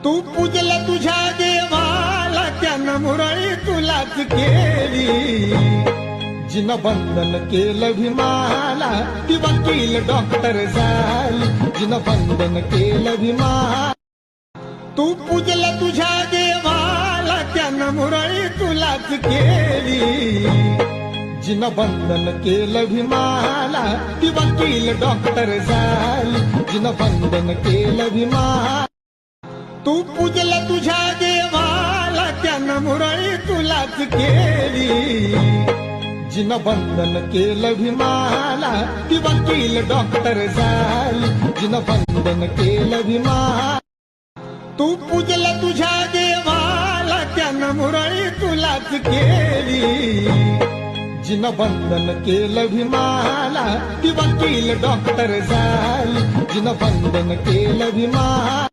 तू पूजला तुझ्या देवाला त्यानं मुरळी तुलाच केली जिनं बंधन केलं भीमाला ती वकील डॉक्टर झाली जिनं बंधन केलं भीमाला तू पूजला तुझ्या देवाला त्यानं मुरळी तुलाच केली जिनं बंधन केलं भीमाला ती वकील डॉक्टर झाली जिनं बंधन केलं भीमाला तू पूजला तुझ्या देवाला त्यानं मुरळी तुलाच केली जिनं बंधन केलं भीमाला ती वकील डॉक्टर झाली जिनं बंधन केलं भीमाला तू पूजला तुझ्या देवाला त्यानं मुरळी तुलाच केली जिनं बंधन केलं भीमाला ती वकील डॉक्टर झाली जिनं बंधन केलं भीमाला